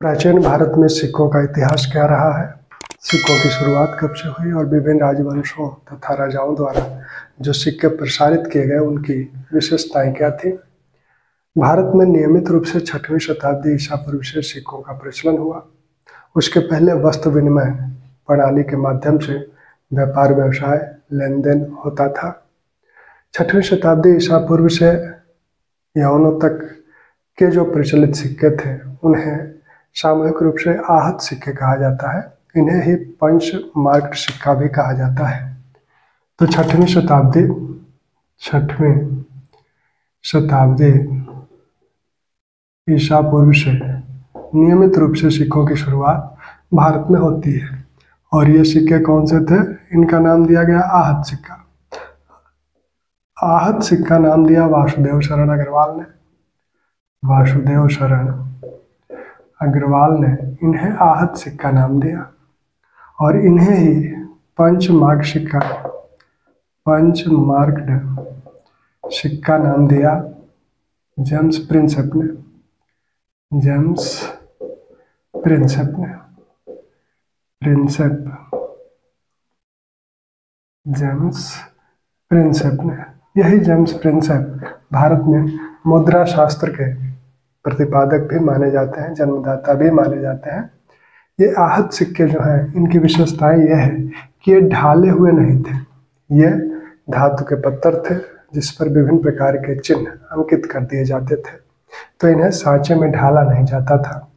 प्राचीन भारत में सिक्कों का इतिहास क्या रहा है, सिक्कों की शुरुआत कब से हुई और विभिन्न राजवंशों तथा राजाओं द्वारा जो सिक्के प्रसारित किए गए उनकी विशेषताएं क्या थी। भारत में नियमित रूप से 6वीं शताब्दी ईसा पूर्व से सिक्कों का प्रचलन हुआ। उसके पहले वस्तु विनिमय प्रणाली के माध्यम से व्यापार व्यवसाय लेन देन होता था। 6वीं शताब्दी ईसा पूर्व से यौवनों तक के जो प्रचलित सिक्के थे उन्हें सामूहिक रूप से आहत सिक्के कहा जाता है। इन्हें ही पंच मार्क्ड सिक्का भी कहा जाता है। तो 6वीं शताब्दी ईसा पूर्व से नियमित रूप से सिक्कों की शुरुआत भारत में होती है। और ये सिक्के कौन से थे? इनका नाम दिया गया आहत सिक्का। आहत सिक्का नाम दिया वासुदेव शरण अग्रवाल ने। वासुदेव शरण अग्रवाल ने इन्हें आहत सिक्का नाम दिया और इन्हें ही पंचमार्क सिक्का नाम दिया जेम्स प्रिंसेप ने। यही जेम्स प्रिंसेप भारत में मुद्रा शास्त्र के प्रतिपादक भी माने जाते हैं, जन्मदाता भी माने जाते हैं। ये आहत सिक्के जो हैं इनकी विशेषताएं यह है कि ये ढाले हुए नहीं थे। ये धातु के पत्थर थे जिस पर विभिन्न प्रकार के चिन्ह अंकित कर दिए जाते थे, तो इन्हें सांचे में ढाला नहीं जाता था।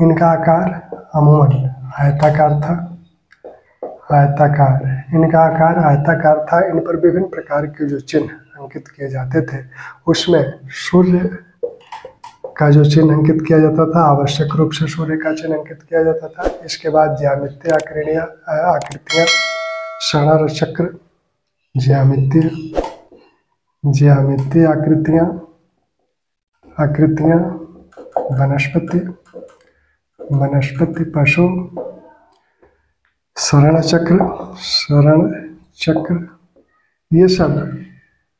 इनका आकार अमूमन आयताकार था। इनका आकार आयताकार था। इन पर विभिन्न प्रकार के जो चिन्ह अंकित किए जाते थे उसमें सूर्य का जो चिन्ह अंकित किया जाता था, आवश्यक रूप से सूर्य का चिन्ह अंकित किया जाता था। इसके बाद ज्यामितीय आकृतियां, षणार चक्र, ज्यामितीय आकृतियां, वनस्पति, पशु, शरण चक्र, ये सब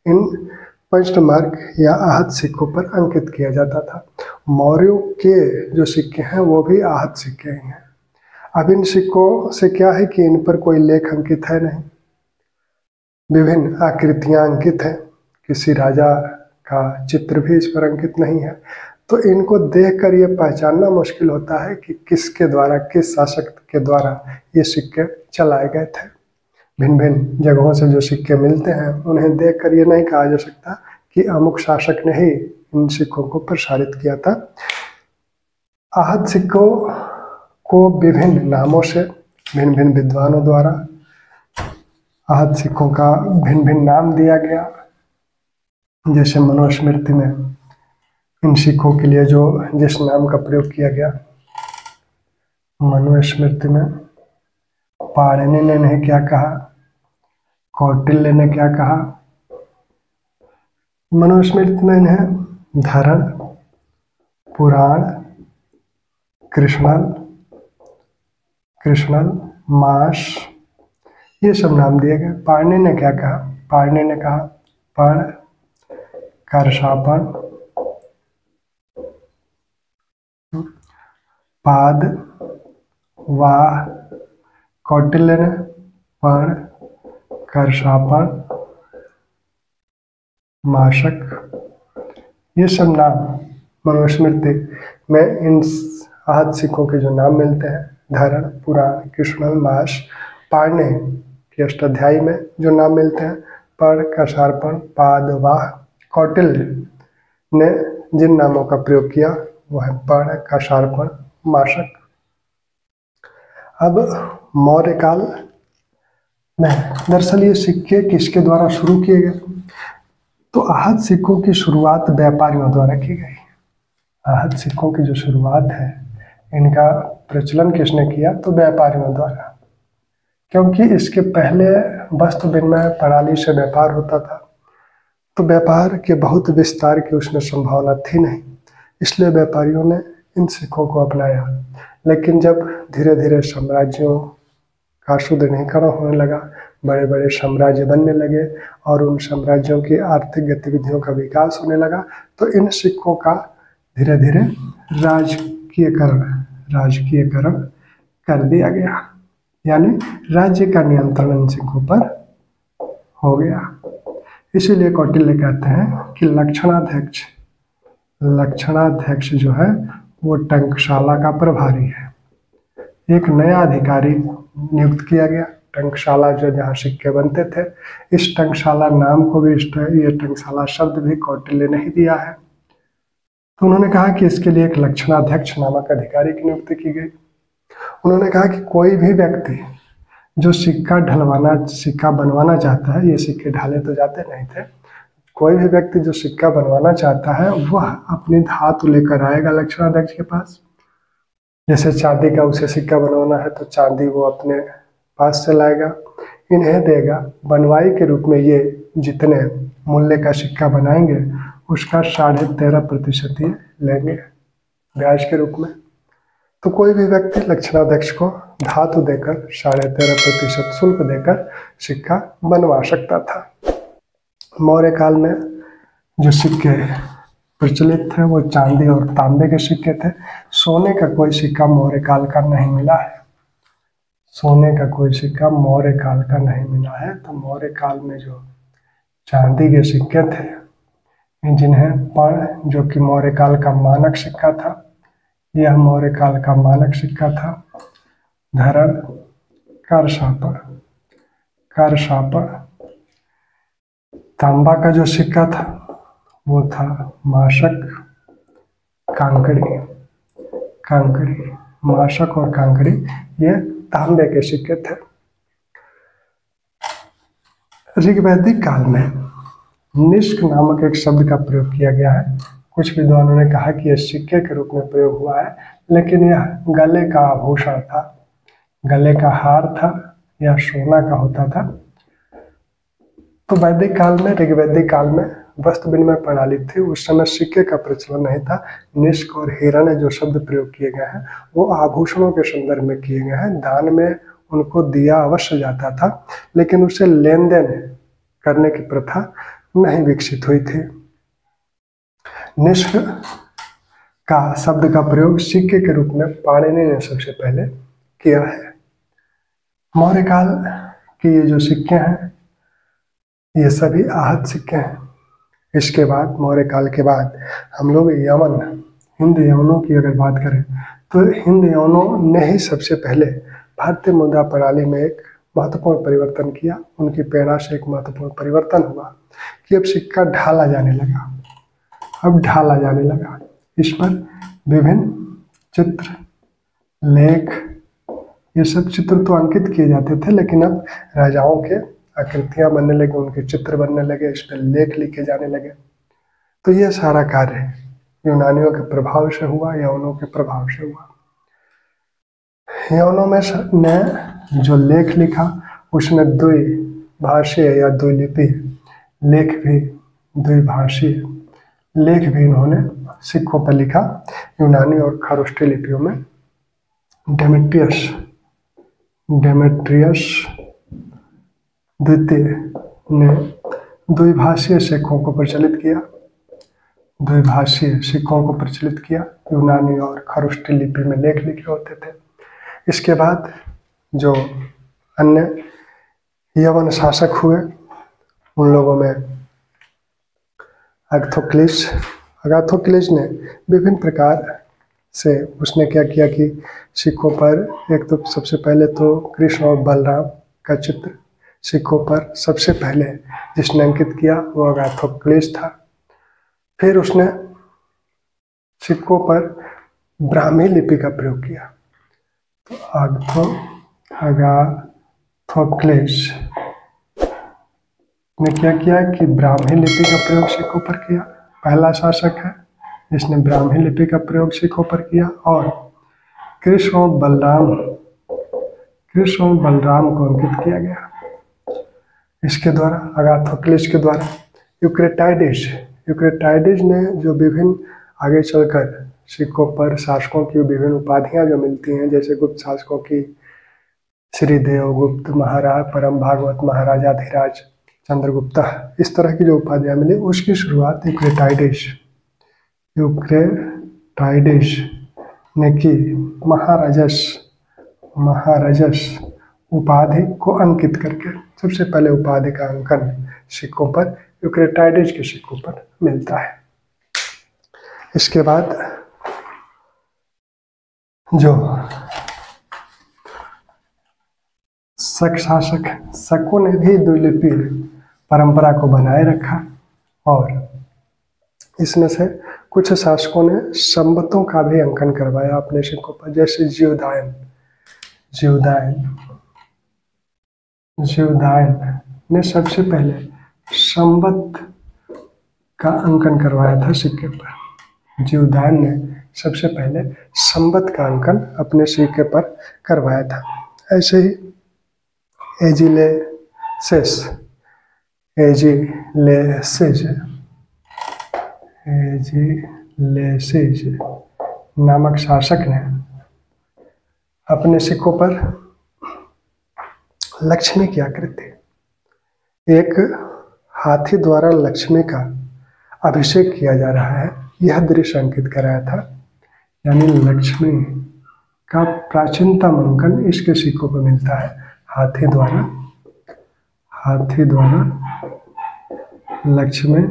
इन पंचमार्क या आहत सिक्कों पर अंकित किया जाता था। मौर्यों के जो सिक्के हैं वो भी आहत सिक्के ही हैं। अब इन सिक्कों से क्या है कि इन पर कोई लेख अंकित है नहीं, विभिन्न आकृतियां अंकित हैं, किसी राजा का चित्र भी इस पर अंकित नहीं है। तो इनको देखकर ये पहचानना मुश्किल होता है कि किसके द्वारा, किस शासक के द्वारा ये सिक्के चलाए गए थे। भिन्न भिन्न जगहों से जो सिक्के मिलते हैं उन्हें देखकर ये नहीं कहा जा सकता कि अमुक शासक ने ही इन सिक्कों को प्रसारित किया था। आहत सिक्कों को विभिन्न नामों से भिन्न भिन्न विद्वानों द्वारा आहत सिक्कों का भिन्न भिन्न नाम दिया गया। जैसे मनुस्मृति में इन सिक्कों के लिए जो जिस नाम का प्रयोग किया गया, मनुस्मृति में पाणिनि ने इन्हें क्या कहा, कौटिल्य ने क्या कहा। मनुस्मृति में इन्हें धरण, पुराण, कृष्णल, मास, ये सब नाम दिए गए। पाणिनि ने क्या कहा? पाणिनि ने कहा पण, करशापन, पाद, वाह। कौटिल्य ने पण, करशापन, माशक, ये सब नाम मनुस्मृति में इन आहत सिक्कों के जो नाम मिलते हैं, धरण, पुराण, कृष्णल, मास, पाणिनि के अष्टाध्यायी में जो नाम मिलते हैं, पण, करशापन, पाद, वाह। कौटिल्य ने जिन नामों का प्रयोग किया वो है पण, करशापन, माशक। अब मौर्य काल में दरअसल ये सिक्के किसके द्वारा शुरू किए गए? तो आहत सिक्कों की शुरुआत व्यापारियों द्वारा की गई। आहत सिक्कों की जो शुरुआत है इनका प्रचलन किसने किया? तो व्यापारियों द्वारा, क्योंकि इसके पहले वस्तु विनिमय प्रणाली से व्यापार होता था, तो व्यापार के बहुत विस्तार की उसमें संभावना थी नहीं, इसलिए व्यापारियों ने इन सिक्कों को अपनाया। लेकिन जब धीरे धीरे साम्राज्यों का सुदृढ़ीकरण होने लगा, बड़े बड़े साम्राज्य बनने लगे और उन साम्राज्यों की आर्थिक गतिविधियों का विकास होने लगा, तो इन सिक्कों का धीरे धीरे राजकीयकरण कर दिया गया, यानी राज्य का नियंत्रण इन सिक्कों पर हो गया। इसीलिए कौटिल्य कहते हैं कि लक्षणाध्यक्ष जो है वो टंकशाला का प्रभारी है। एक नया अधिकारी नियुक्त किया गया, टंकशाला जो जहाँ सिक्के बनते थे। इस टंकशाला नाम को भी, ये टंकशाला शब्द भी कौटिल्य ने ही दिया है। तो उन्होंने कहा कि इसके लिए एक लक्षणाध्यक्ष नामक अधिकारी की नियुक्ति की गई। उन्होंने कहा कि कोई भी व्यक्ति जो सिक्का बनवाना चाहता है, ये सिक्के ढाले तो जाते नहीं थे, कोई भी व्यक्ति जो सिक्का बनवाना चाहता है वह अपनी धातु लेकर आएगा लक्षणाध्यक्ष के पास। जैसे चांदी का उसे सिक्का बनवाना है तो चांदी वो अपने पास से लाएगा, इन्हें देगा, बनवाई के रूप में ये जितने मूल्य का सिक्का बनाएंगे उसका 13.5% ये लेंगे ब्याज के रूप में। तो कोई भी व्यक्ति लक्षणाध्यक्ष को धातु देकर 13.5% शुल्क देकर सिक्का बनवा सकता था। मौर्य काल में जो सिक्के प्रचलित थे वो चांदी और तांबे के सिक्के थे। सोने का कोई सिक्का मौर्य काल का नहीं मिला है। सोने का कोई सिक्का मौर्य काल का नहीं मिला है। तो मौर्य काल में जो चांदी के सिक्के थे, जिन्हें पण, जो कि मौर्य काल का मानक सिक्का था, यह मौर्य काल का मानक सिक्का था। धरण, करशापड़, तांबा का जो सिक्का था वो था माशक, कांकड़ी, माशक और कांकड़ी, ये तांबे के सिक्के थे। ऋग्वैदिक काल में निष्क नामक एक शब्द का प्रयोग किया गया है। कुछ विद्वानों ने कहा कि यह सिक्के के रूप में प्रयोग हुआ है, लेकिन यह गले का आभूषण था, गले का हार था, यह सोना का होता था। तो वैदिक काल में, ऋग्वैदिक काल में वस्त्र विनिमय प्रणाली थी, उस समय सिक्के का प्रचलन नहीं था। निष्क और हिरण जो शब्द प्रयोग किए गए हैं वो आभूषणों के संदर्भ में किए गए हैं। दान में उनको दिया अवश्य जाता था, लेकिन उसे लेन देन करने की प्रथा नहीं विकसित हुई थी। निष्क का शब्द का प्रयोग सिक्के के रूप में पाणिनि ने सबसे पहले किया है। मौर्य काल के ये जो सिक्के हैं ये सभी आहत सिक्के हैं। इसके बाद मौर्य काल के बाद हम लोग हिंद यवनों की अगर बात करें तो हिंद यवनों ने ही सबसे पहले भारतीय मुद्रा प्रणाली में एक महत्वपूर्ण परिवर्तन किया। उनकी प्रेरणा से एक महत्वपूर्ण परिवर्तन हुआ कि अब सिक्का ढाला जाने लगा। इस पर विभिन्न चित्र, लेख, ये सब चित्र तो अंकित किए जाते थे, लेकिन अब राजाओं के आकृतियां बनने लगे, उनके चित्र बनने लगे, इस पर लेख लिखे जाने लगे। तो ये सारा कार्य यूनानियों के प्रभाव से हुआ, यवनों के प्रभाव से हुआ। यवनों में ने जो लेख लिखा उसमें द्विभाषीय या द्विलिपि द्विभाषीय लेख भी इन्होंने सिक्कों पर लिखा। यूनानी और खरोष्टी लिपियों में डेमेट्रियस द्वितीय ने द्विभाषीय सिक्कों को प्रचलित किया। यूनानी और खरोष्टी लिपि में लेख लिखे होते थे। इसके बाद जो अन्य यवन शासक हुए उन लोगों में अगाथोक्लिस ने विभिन्न प्रकार से उसने क्या किया कि सिक्कों पर एक तो सबसे पहले तो कृष्ण और बलराम का चित्र सिक्कों पर सबसे पहले जिसने अंकित किया वो अगाथोक्लिस था। फिर उसने सिक्कों पर ब्राह्मी लिपि का प्रयोग किया। तो अगाथोक्लिस ने क्या किया कि ब्राह्मी लिपि का प्रयोग सिक्कों पर किया। पहला शासक है जिसने ब्राह्मी लिपि का प्रयोग सिक्कों पर किया। और कृष्ण और बलराम को अंकित किया गया। इसके द्वारा अगाथोक्लिस के द्वारा यूक्रेटाइडिस ने जो विभिन्न आगे चलकर सिक्कों पर शासकों की विभिन्न उपाधियां जो मिलती हैं, जैसे गुप्त शासकों की श्रीदेव गुप्त महाराज, परम भागवत महाराजाधिराज चंद्रगुप्ता, इस तरह की जो उपाधियां मिली उसकी शुरुआत यूक्रेटाइडिस ने की महाराजस उपाधि को अंकित करके। सबसे पहले उपाधि का अंकन सिक्कों पर, यूक्रेटाइडिस के सिक्कों पर मिलता है। इसके बाद जो शक शासक, शकों ने भी द्विलिपि परंपरा को बनाए रखा और इसमें से कुछ शासकों ने संवतों का भी अंकन करवाया अपने सिक्कों पर, जैसे जीवदायन ने सबसे पहले संवत का अंकन करवाया था सिक्के पर। जीवदायन ने सबसे पहले संवत का अंकन अपने सिक्के पर करवाया था। ऐसे ही एजिलेसिस नामक शासक ने अपने सिक्कों पर लक्ष्मी की आकृति, एक हाथी द्वारा लक्ष्मी का अभिषेक किया जा रहा है, यह दृश्य अंकित कराया था। यानी लक्ष्मी का प्राचीनतम अंकन इसके सिक्कों पर मिलता है। हाथी द्वारा लक्ष्मी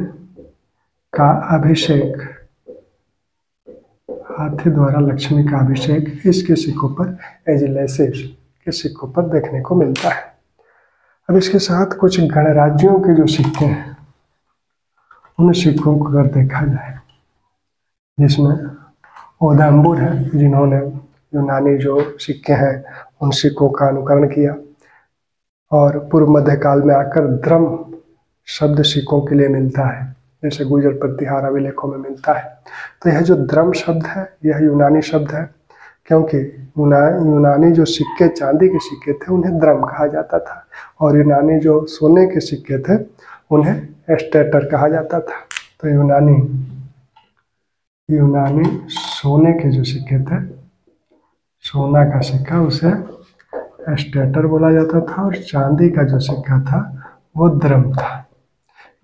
का अभिषेक इसके सिक्कों पर, एजिलेसिस के सिक्कों पर देखने को मिलता है। अब इसके साथ कुछ गणराज्यों के जो सिक्के हैं उन सिक्कों को अगर देखा जाए, जिसमें ओदंबुर है, जिन्होंने यूनानी जो सिक्के हैं उन सिक्कों का अनुकरण किया और पूर्व मध्यकाल में आकर द्रम शब्द सिक्कों के लिए मिलता है, जैसे गुजर प्रतिहार अभिलेखों में मिलता है। तो यह जो द्रम शब्द है यह यूनानी शब्द है, क्योंकि यूनानी जो सिक्के, चांदी के सिक्के थे, उन्हें द्रम कहा जाता था और यूनानी जो सोने के सिक्के थे उन्हें स्टेटर कहा जाता था। तो यूनानी सोने के जो सिक्के थे, सोना का सिक्का उसे स्टेटर बोला जाता था और चांदी का जो सिक्का था वो द्रम था।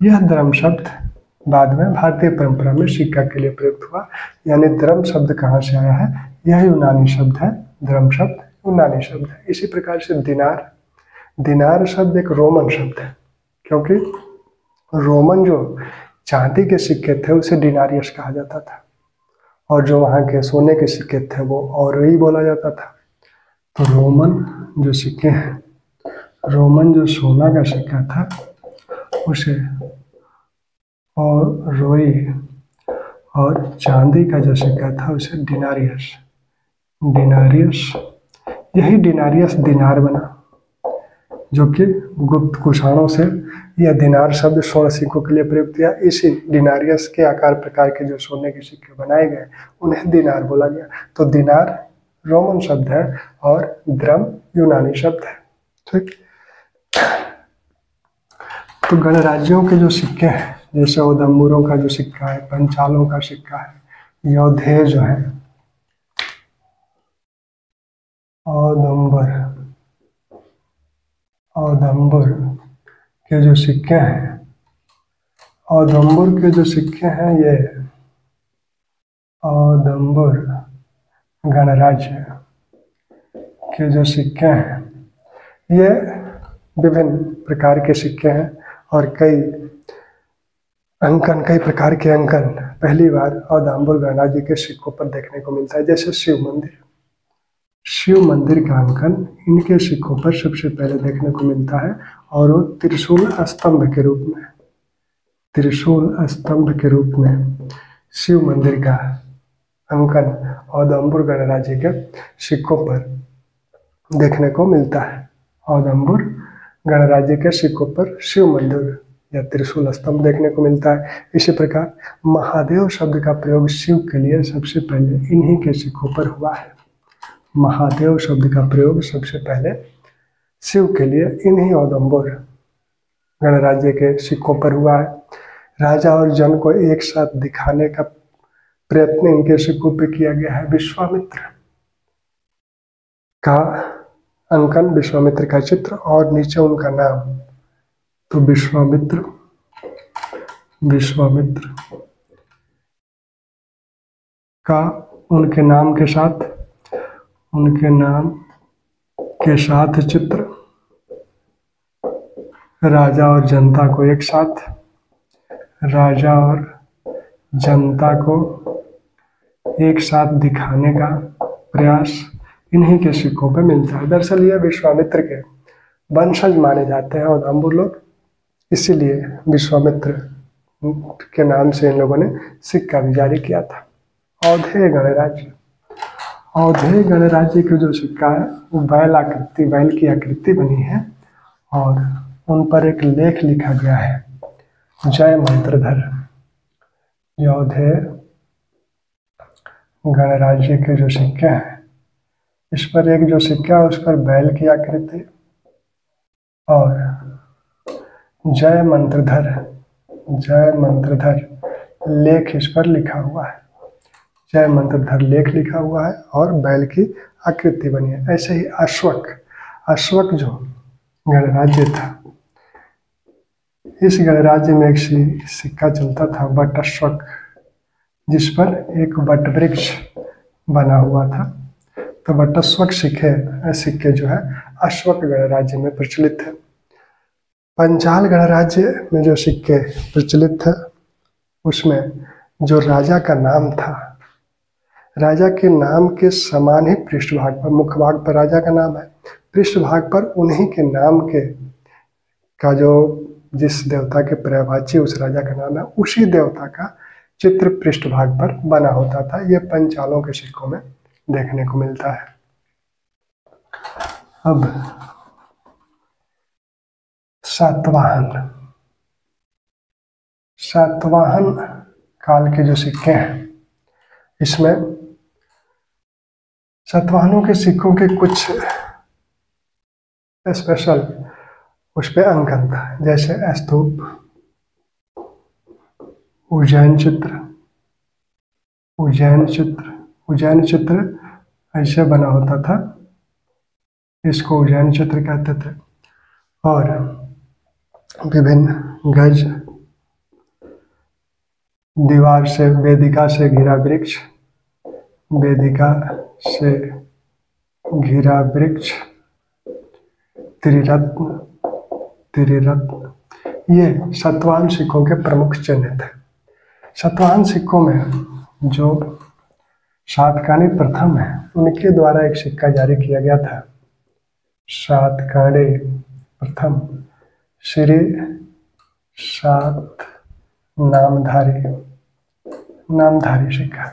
यह द्रम शब्द बाद में भारतीय परंपरा में सिक्का के लिए प्रयुक्त हुआ। यानी द्रम शब्द कहाँ से आया है? यह यूनानी शब्द है, द्रम शब्द यूनानी शब्द है। इसी प्रकार से दिनार शब्द एक रोमन शब्द है, क्योंकि रोमन जो चांदी के सिक्के थे उसे डिनारियस कहा जाता था और जो वहाँ के सोने के सिक्के थे वो औरई बोला जाता था। तो रोमन जो सिक्के हैं, रोमन जो सोना का सिक्का था उसे और रोई, और चांदी का जो सिक्का था उसे डिनारियस, यही डिनारियस दिनार बना, जो कि गुप्त कुषाणों से यह दिनार शब्द स्वर्ण सिक्कों के लिए प्रयुक्त किया। इसी डिनारियस के आकार प्रकार के जो सोने के सिक्के बनाए गए उन्हें दिनार बोला गया। तो दिनार रोमन शब्द है और द्रम यूनानी शब्द है। ठीक, तो गणराज्यों के जो सिक्के हैं, जैसे ओदंबुरों का जो सिक्का है, पंचालों का सिक्का है, योधेय जो है, ओदंबर के जो सिक्के हैं, ओदंबर के जो सिक्के हैं, ये ओदंबर गणराज्य के जो सिक्के हैं ये विभिन्न प्रकार के सिक्के हैं और कई प्रकार के अंकन पहली बार ओदंबर गणराज्य के सिक्कों पर देखने को मिलता है। जैसे शिव मंदिर का अंकन इनके सिक्कों पर सबसे पहले देखने को मिलता है और वो त्रिशूल स्तंभ के रूप में शिव मंदिर का अंकन ओदंबर गणराज्य के सिक्कों पर देखने को मिलता है। ओदंबर गणराज्य के सिक्कों पर शिव मंदिर या त्रिशूल स्तंभ देखने को मिलता है। इसी प्रकार महादेव शब्द का प्रयोग शिव के लिए सबसे पहले इन्हीं के सिक्कों पर हुआ है। महादेव शब्द का प्रयोग सबसे पहले शिव के लिए इन्हीं ओदंबर गणराज्य के सिक्कों पर हुआ है। राजा और जन को एक साथ दिखाने का प्रयत्न इनके सिक्कों पर किया गया है। विश्वामित्र का अंकन, विश्वामित्र का चित्र और नीचे उनका नाम। तो विश्वामित्र का उनके नाम के साथ चित्र, राजा और जनता को एक साथ, राजा और जनता को एक साथ दिखाने का प्रयास इन्हीं के सिक्कों पे मिलता है। दरअसल ये विश्वामित्र के वंशज माने जाते हैं और हम लोग, इसीलिए विश्वामित्र के नाम से इन लोगों ने सिक्का भी जारी किया था। औधेय गणराज्य का जो सिक्का है वो बैल की आकृति बनी है और उन पर एक लेख लिखा गया है, जय मंत्रधर। ये औधेय गणराज्य के जो सिक्के हैं, इस पर एक जो सिक्का है उस पर बैल की आकृति और जय मंत्रधर लेख इस पर लिखा हुआ है। जय मंत्रधर लेख लिखा हुआ है और बैल की आकृति बनी है। ऐसे ही अश्वक जो गणराज्य था, इस गणराज्य में एक सिक्का चलता था वट अश्वक, जिस पर एक वट वृक्ष बना हुआ था। तो वटअश्वक सिक्के जो है अश्वक गणराज्य में प्रचलित है। पंचाल गणराज्य में जो सिक्के प्रचलित थे उसमें जो राजा का नाम था, राजा के नाम के समान ही पृष्ठभाग पर, मुख्य भाग पर राजा का नाम है, पृष्ठभाग पर उन्हीं के नाम का जो जिस देवता के पर्यायवाची उस राजा का नाम है, उसी देवता का चित्र पृष्ठभाग पर बना होता था। यह पंचालों के सिक्कों में देखने को मिलता है। अब सातवाहन काल के जो सिक्के हैं, इसमें सातवाहनों के सिक्कों के कुछ स्पेशल उस पे अंकन था, जैसे स्तूप, उज्जैन चित्र ऐसे बना होता था, इसको उज्जैन चित्र कहते थे। और विभिन्न गज, दीवार से वेदिका से घिरा वृक्ष, त्रिरत्न, ये सातवाहन सिक्कों के प्रमुख चिन्ह थे। सातवाहन सिक्कों में जो सातकाणी प्रथम है, उनके द्वारा एक सिक्का जारी किया गया था। सातकाणी प्रथम श्री सात नामधारी सिक्का,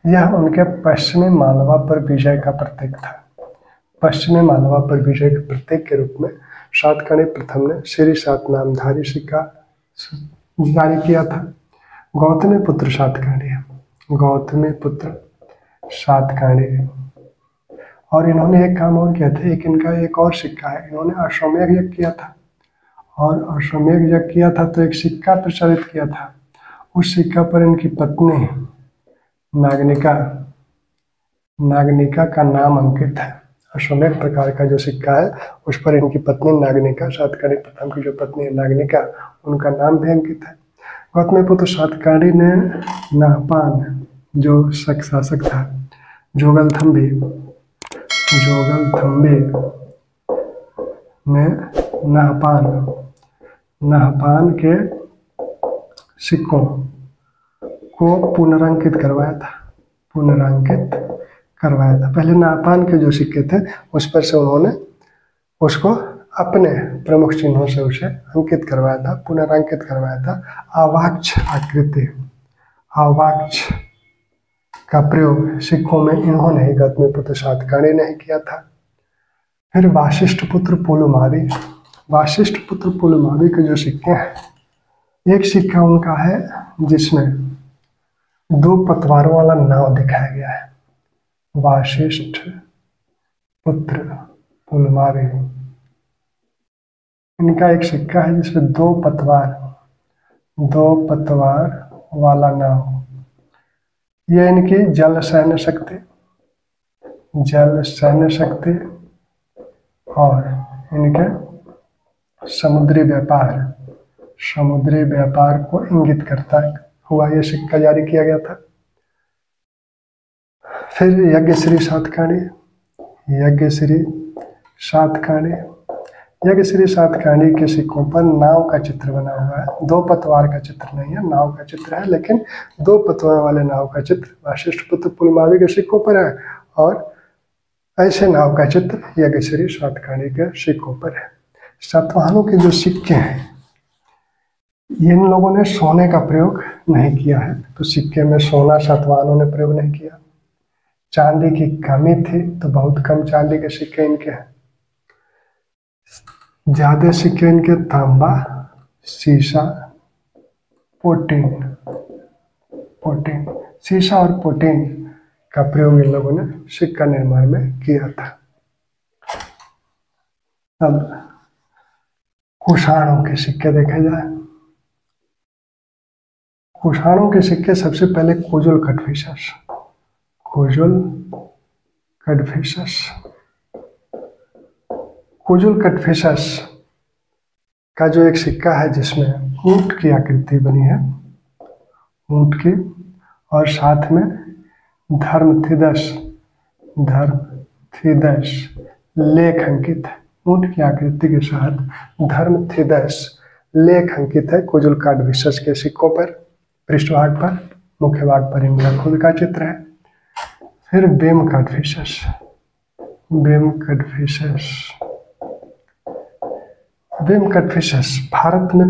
यह उनके पश्चिमी मालवा पर विजय का प्रतीक था। पश्चिमी मालवा पर विजय के प्रतीक के रूप में सातकर्णी प्रथम ने श्री सात नामधारी सिक्का जारी किया था। गौतमी पुत्र सातकर्णी, और इन्होंने एक काम और किया था, इनका एक और सिक्का है, इन्होंने अश्वमेध यज्ञ किया था और अश्वमेध यज्ञ किया था तो एक सिक्का प्रचलित किया था। उस सिक्का पर इनकी पत्नी नागनिका का नाम अंकित है। अश्वमेध प्रकार का जो सिक्का है उस पर इनकी पत्नी नागनिका, सातकर्णी प्रथम की जो पत्नी है नागनिका, उनका नाम भी अंकित है। गौतमीपुत्र सातकर्णी ने नाहपान जो शासक था, जोगलथम्बी में नाहपान के सिक्कों को पुनरांकित करवाया था। पहले नाहपान के जो सिक्के थे उस पर से उन्होंने उसको अपने प्रमुख चिन्हों से उसे अंकित करवाया था, पुनरांकित करवाया था। आवाक्ष का प्रयोग सिक्कों में इन्होंने ही गौतमीपुत्र सातकर्णी ने किया था। फिर वाशिष्ठपुत्र पुलमावी के जो सिक्के हैं, एक सिक्का उनका है जिसमें 2 पतवारों वाला नाव दिखाया गया है। वाशिष्ठपुत्र पुलमावी, इनका एक सिक्का है जिसमें 2 पतवार वाला नाव। यह इनकी जल सैन्य शक्ति और इनके समुद्री व्यापार को इंगित करता हुआ यह सिक्का जारी किया गया था। फिर यज्ञश्री सातकाणी, यज्ञश्री सातकाणी, यज्ञश्री सातकाणी के सिक्कों पर नाव का चित्र बना हुआ है। दो पतवार का चित्र नहीं है, नाव का चित्र है, लेकिन दो पतवार वाले नाव का चित्र वशिष्ठ पुत्र पुलमावी के सिक्कों पर है और ऐसे नाव का चित्र यज्ञश्री सातकाणी के सिक्कों पर है। सातवाहनों के जो सिक्के हैं, इन लोगों ने सोने का प्रयोग नहीं किया है, तो सिक्के में सोना सातवाहनों ने प्रयोग नहीं किया। चांदी की कमी थी तो बहुत कम चांदी के सिक्के इनके हैं। ज्यादा सिक्के इनके तांबा, सीसा, पोटीन, सीसा और पोटीन का प्रयोग इन लोगों ने सिक्का निर्माण में किया था। अब कुषाणों के सिक्के देखे जाए। कुषाणों के सिक्के सबसे पहले कोजुल कटफिशस, कोजुल कटफिशस, कोजुल कटफिशस का जो एक सिक्का है जिसमें ऊंट की आकृति बनी है, ऊंट की, और साथ में धर्मथिदस लेख अंकित है। ऊंट की आकृति के साथ धर्मथिदस लेख अंकित है कोजुल कटफिशस के सिक्कों पर। पृष्ठभाग पर, मुख्य भाग पर इनका खुद का चित्र है। फिर बेम कटफिशस, बेम कटफिशस, बेम कटफिशस भारत में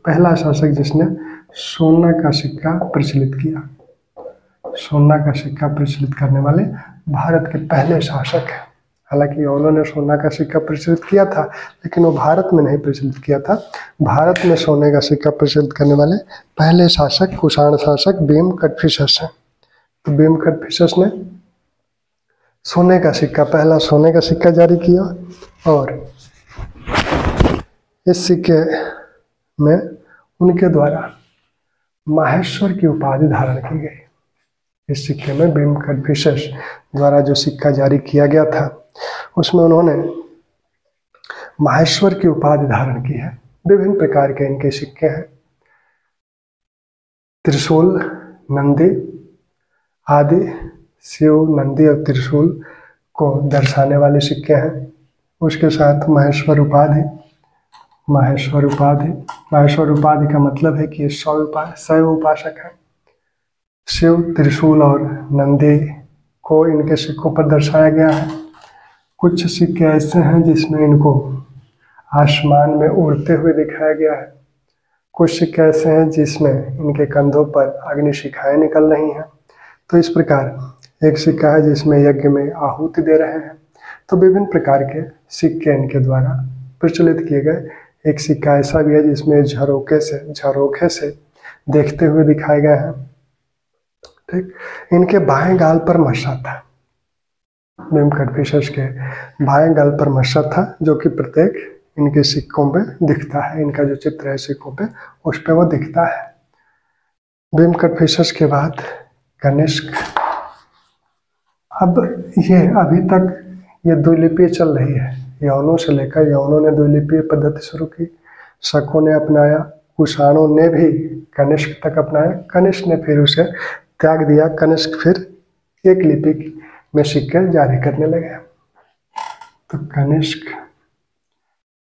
पहला शासक जिसने सोना का सिक्का प्रचलित किया। सोना का सिक्का प्रचलित करने वाले भारत के पहले शासक हैं। हालांकि उन्होंने सोना का सिक्का प्रचलित किया था, लेकिन वो भारत में नहीं प्रचलित किया था। भारत में सोने का सिक्का प्रचलित करने वाले पहले शासक कुषाण शासक बेम कटफिशस हैं। तो बेम कटफिशस ने सोने का सिक्का, पहला सोने का सिक्का जारी किया और इस सिक्के में उनके द्वारा माहेश्वर की उपाधि धारण की गई। इस सिक्के में बेम कटफिशस द्वारा जो सिक्का जारी किया गया था उसमें उन्होंने माहेश्वर की उपाधि धारण की है। विभिन्न प्रकार के इनके सिक्के हैं। त्रिशूल, नंदी आदि, शिव, नंदी और त्रिशूल को दर्शाने वाले सिक्के हैं। उसके साथ माहेश्वर उपाधि, माहेश्वर उपाधि, माहेश्वर उपाधि का मतलब है कि ये शैव उपासक है। शिव, त्रिशूल और नंदी को इनके सिक्कों पर दर्शाया गया है। कुछ सिक्के ऐसे हैं जिसमें इनको आसमान में उड़ते हुए दिखाया गया है। कुछ सिक्के ऐसे हैं जिसमें इनके कंधों पर अग्निशिखाएं निकल रही हैं। तो इस प्रकार एक सिक्का है जिसमें यज्ञ में आहुति दे रहे हैं। तो विभिन्न प्रकार के सिक्के इनके द्वारा प्रचलित किए गए। एक सिक्का ऐसा भी है जिसमें झरोखे से देखते हुए दिखाए गए हैं। ठीक, इनके बाएं गाल पर मस्सा था। बेम कटफिशस के बाएं गाल पर मस्सा था, जो कि प्रत्येक इनके सिक्कों पे दिखता है। इनका जो चित्र है सिक्कों पे, उस पे वो दिखता है। बेम कटफिशस के बाद कनिष्क। अब ये अभी तक ये द्विलिपीय चल रही है। यवनों से लेकर यवनों ने द्विलिपीय पद्धति शुरू की, शकों ने अपनाया, कुषाणों ने भी कनिष्क तक अपनाया। कनिष्क ने फिर उसे त्याग दिया। कनिष्क फिर एक लिपि में सिक्के जारी करने लगे। तो कनिष्क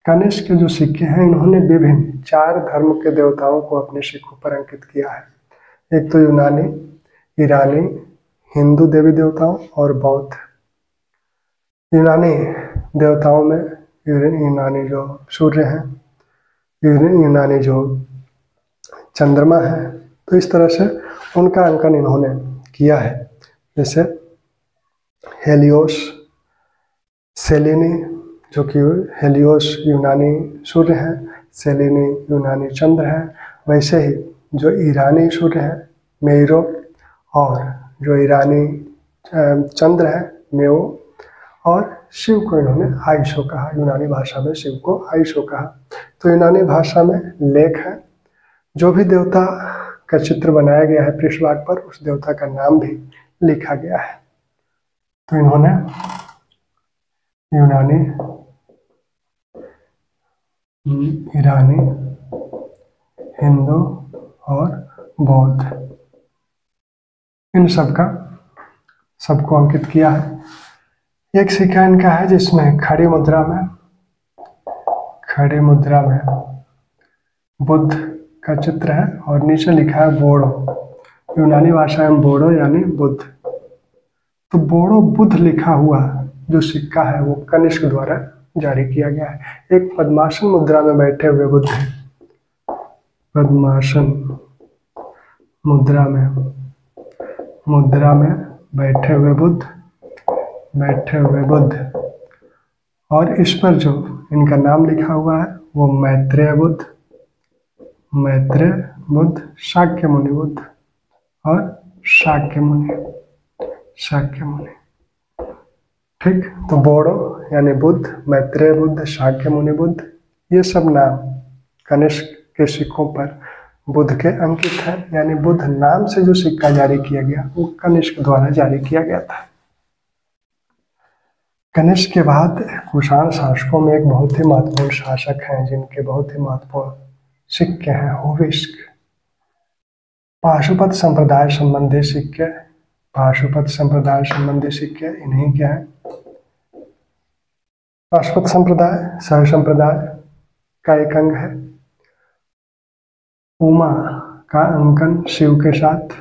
के जो सिक्के हैं, इन्होंने विभिन्न 4 धर्म के देवताओं को अपने सिक्कों पर अंकित किया है। एक तो यूनानी, ईरानी, हिंदू देवी देवताओं और बौद्ध। यूनानी देवताओं में यूनानी जो सूर्य हैं, यूनानी जो चंद्रमा है, तो इस तरह से उनका अंकन इन्होंने किया है। जैसे हेलियोस, सेलेनी, जो कि हेलियोस यूनानी सूर्य है, सेलेनी यूनानी चंद्र है। वैसे ही जो ईरानी सूर्य है मेरो, और जो ईरानी चंद्र है मेओ, और शिव को इन्होंने आइशो कहा। यूनानी भाषा में शिव को आइशो कहा। तो यूनानी भाषा में लेख है। जो भी देवता का चित्र बनाया गया है पृष्ठभाग पर, उस देवता का नाम भी लिखा गया है। तो इन्होंने यूनानी, ईरानी, हिंदू और बौद्ध, इन सब का सबको अंकित किया है। एक सिक्का इनका है जिसमें खड़ी मुद्रा में बुद्ध का चित्र है और नीचे लिखा है बोड़ो, यूनानी भाषा में बोड़ो यानी बुद्ध। तो बोड़ो बुद्ध लिखा हुआ जो सिक्का है वो कनिष्क द्वारा जारी किया गया है। एक पद्मासन मुद्रा में बैठे हुए बुद्ध है, पद्मासन मुद्रा में बैठे हुए बुद्ध और इस पर जो इनका नाम लिखा हुआ है वो मैत्रेय बुद्ध, शाक्य मुनि बुद्ध और शाक्य मुनि। ठीक, तो बोड़ो यानी बुद्ध, मैत्रेय बुद्ध, शाक्य मुनि बुद्ध, ये सब नाम कनिष्क के सिक्कों पर बुद्ध के अंकित है। यानी बुद्ध नाम से जो सिक्का जारी किया गया वो कनिष्क द्वारा जारी किया गया था। कनिष्क के बाद कुषाण शासकों में एक बहुत ही महत्वपूर्ण शासक हैं जिनके बहुत ही महत्वपूर्ण सिक्के हैं, होविस्क। पाशुपत संप्रदाय संबंधी सिक्के इन्हीं के हैं। पाशुपत संप्रदाय सह संप्रदाय का एक अंग है। उमा का अंकन शिव के साथ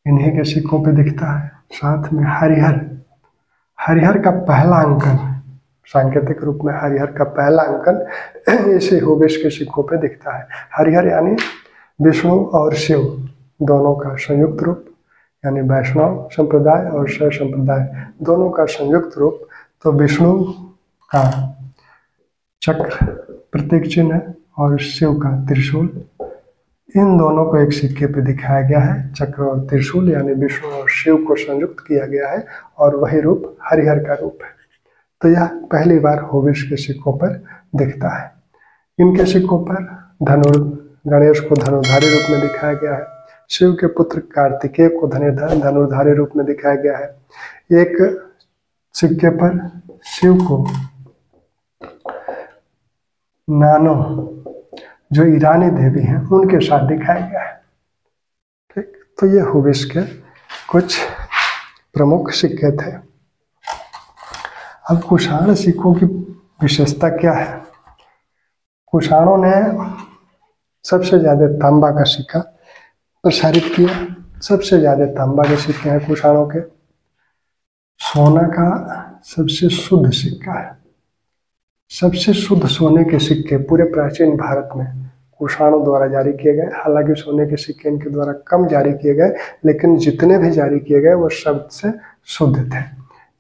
इन्हीं के सिक्कों पे दिखता है। साथ में हरिहर का पहला अंकन, सांकेतिक रूप में हरिहर का पहला अंकन इसी होविस्क के सिक्कों पे दिखता है। हरिहर यानी विष्णु और शिव दोनों का संयुक्त रूप, यानी वैष्णव संप्रदाय और शैव संप्रदाय दोनों का संयुक्त रूप। तो विष्णु का चक्र प्रतीक चिन्ह है और शिव का त्रिशूल, इन दोनों को एक सिक्के पे दिखाया गया है। चक्र और त्रिशूल यानी विष्णु और शिव को संयुक्त किया गया है और वही रूप हरिहर का रूप है। तो यह पहली बार होविस्क के सिक्कों पर दिखता है। इनके सिक्कों पर गणेश को धनुर्धारी रूप में दिखाया गया है। शिव के पुत्र कार्तिकेय को धनुर्धारी रूप में दिखाया गया है। एक सिक्के पर शिव को नानो जो ईरानी देवी हैं उनके साथ दिखाया गया है। ठीक, तो ये होविस्क के कुछ प्रमुख सिक्के थे। अब कुषाण सिक्कों की विशेषता क्या है? कुषाणों ने सबसे ज्यादा तांबा का सिक्का प्रसारित किया। सबसे ज्यादा तांबा के सिक्के हैं कुषाणों के। सोना का सबसे शुद्ध सिक्का है। सबसे शुद्ध सोने के सिक्के पूरे प्राचीन भारत में कुषाणों द्वारा जारी किए गए। हालांकि सोने के सिक्के इनके द्वारा कम जारी किए गए, लेकिन जितने भी जारी किए गए वो सबसे शुद्ध थे।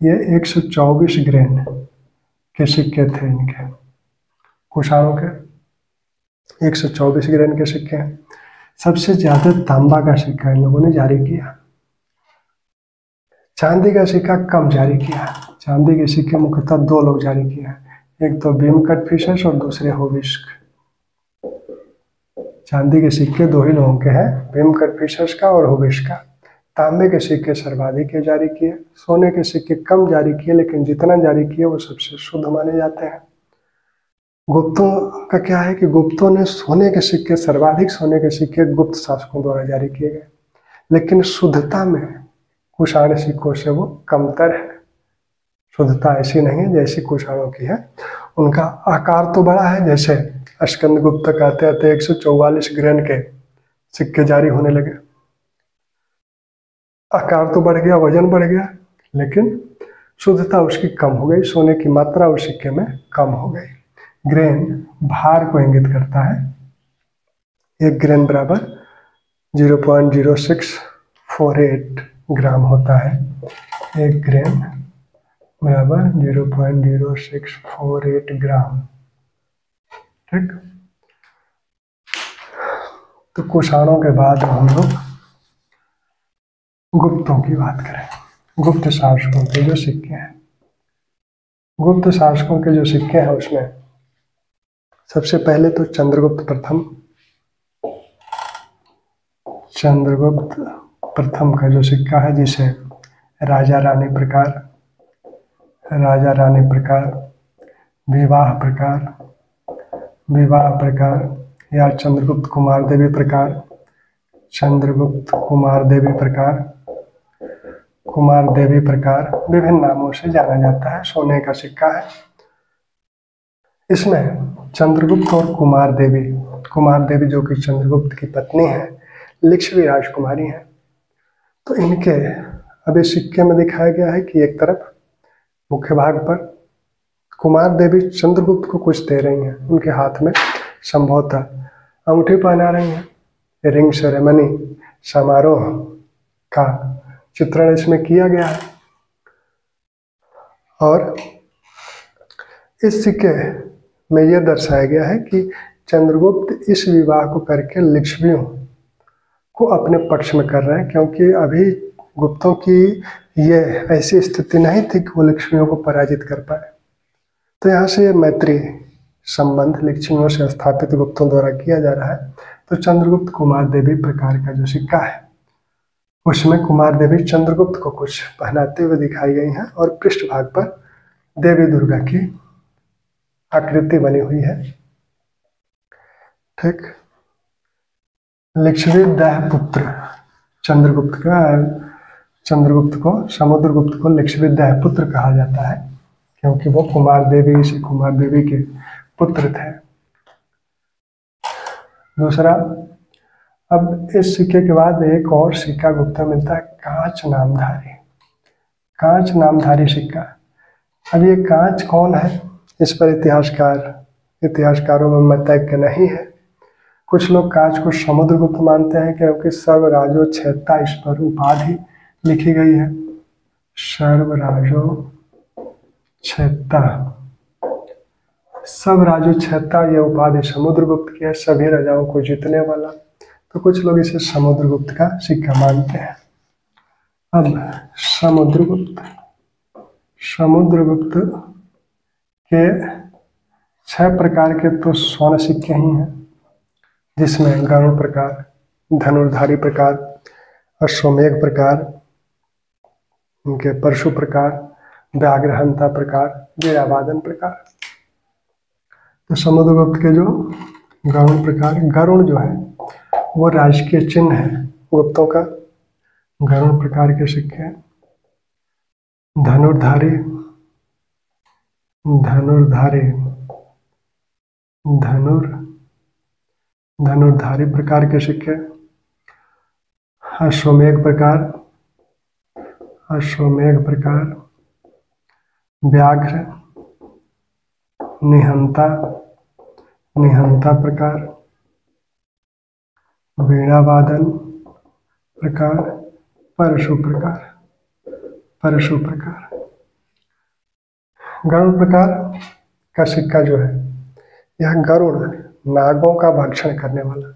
ये 124 ग्रेन के सिक्के थे इनके, कुषाणों के 124 ग्रेन के सिक्के हैं। सबसे ज्यादा तांबा का सिक्का इन लोगों ने जारी किया। चांदी का सिक्का कम जारी किया। चांदी के सिक्के मुख्यतः दो लोग जारी किए हैं, एक तो भीम कटफिशर्स और दूसरे होविस्क। चांदी के सिक्के दो ही लोगों के हैं, भीम कटफिशर्स का और होविस्क का। तांबे के सिक्के सर्वाधिक जारी किए। सोने के सिक्के कम जारी किए, लेकिन जितना जारी किए वो सबसे शुद्ध माने जाते हैं। गुप्तों का क्या है कि गुप्तों ने सर्वाधिक सोने के सिक्के गुप्त शासकों द्वारा जारी किए गए, लेकिन शुद्धता में कुषाण सिक्कों से वो कमतर है। शुद्धता ऐसी नहीं है जैसी कुषाणों की है। उनका आकार तो बड़ा है, जैसे स्कंदगुप्त कहते आते 144 ग्रेन के सिक्के जारी होने लगे। आकार तो बढ़ गया, वजन बढ़ गया, लेकिन शुद्धता उसकी कम हो गई। सोने की मात्रा उस सिक्के में कम हो गई। ग्रेन भार को इंगित करता है। एक ग्रेन बराबर 0.0648 ग्राम होता है। एक ग्रेन बराबर 0.0648 ग्राम। ठीक, तो कुषाणों के बाद हम लोग गुप्तों की बात करें। गुप्त शासकों के जो सिक्के हैं, गुप्त शासकों के जो सिक्के हैं उसमें सबसे पहले तो चंद्रगुप्त प्रथम का जो सिक्का है, जिसे राजा रानी प्रकार, विवाह प्रकार या चंद्रगुप्त कुमार देवी प्रकार कुमार देवी प्रकार विभिन्न नामों से जाना जाता है। सोने का सिक्का है। इसमें चंद्रगुप्त और कुमार देवी जो कि चंद्रगुप्त की पत्नी है, लिच्छवी राजकुमारी है। तो इनके अभी सिक्के में दिखाया गया है कि एक तरफ मुख्य भाग पर कुमार देवी चंद्रगुप्त को कुछ दे रही हैं। उनके हाथ में संभवतः अंगूठी पहना रही हैं। रिंग सेरेमनी समारोह का चित्रण इसमें किया गया है। और इस सिक्के में यह दर्शाया गया है कि चंद्रगुप्त इस विवाह को करके लिच्छवियों को अपने पक्ष में कर रहे हैं, क्योंकि अभी गुप्तों की ये ऐसी स्थिति नहीं थी कि वो लिच्छवियों को पराजित कर पाए। तो यहाँ से ये मैत्री संबंध लिच्छवियों से स्थापित गुप्तों द्वारा किया जा रहा है। तो चंद्रगुप्त कुमार देवी प्रकार का जो सिक्का है उसमें कुमार देवी चंद्रगुप्त को कुछ पहनाते हुए दिखाई गई हैं और पृष्ठभाग पर देवी दुर्गा की आकृति बनी हुई है। ठीक। लिच्छवी पुत्र चंद्रगुप्त को समुद्रगुप्त को लिच्छवी पुत्र कहा जाता है, क्योंकि वो कुमार देवी के पुत्र थे। दूसरा, अब इस सिक्के के बाद एक और सिक्का गुप्त में मिलता है, कांच नामधारी सिक्का। अब ये कांच कौन है, इस पर इतिहासकारों में मतैक्य नहीं है। कुछ लोग कांच को समुद्रगुप्त मानते हैं, क्योंकि सर्वराजोच्छेत्ता इस पर उपाधि लिखी गई है। सर्वराजोच्छेत्ता ये उपाधि समुद्रगुप्त की है, सभी राजाओं को जीतने वाला। तो कुछ लोग इसे समुद्रगुप्त का सिक्का मानते हैं। अब समुद्रगुप्त के 6 प्रकार के तो स्वर्ण सिक्के ही हैं, जिसमें गरुड़ प्रकार, धनुर्धारी प्रकार, अश्वमेघ प्रकार, उनके परशु प्रकार, व्याघ्रहंता प्रकार, वीरावादन प्रकार। तो समुद्रगुप्त के जो गरुड़ प्रकार, गरुड़ जो है वो राजकीय चिन्ह है गुप्तों का। गरुड़ प्रकार के सिक्के हैं। धनुर्धारी प्रकार के सिक्के, अश्वमेघ प्रकार, व्याघ्र, निहंता प्रकार, वीणावादन प्रकार, परशु प्रकार। गरुड़ प्रकार का सिक्का जो है, यह गरुड़ नागों का भक्षण करने वाला,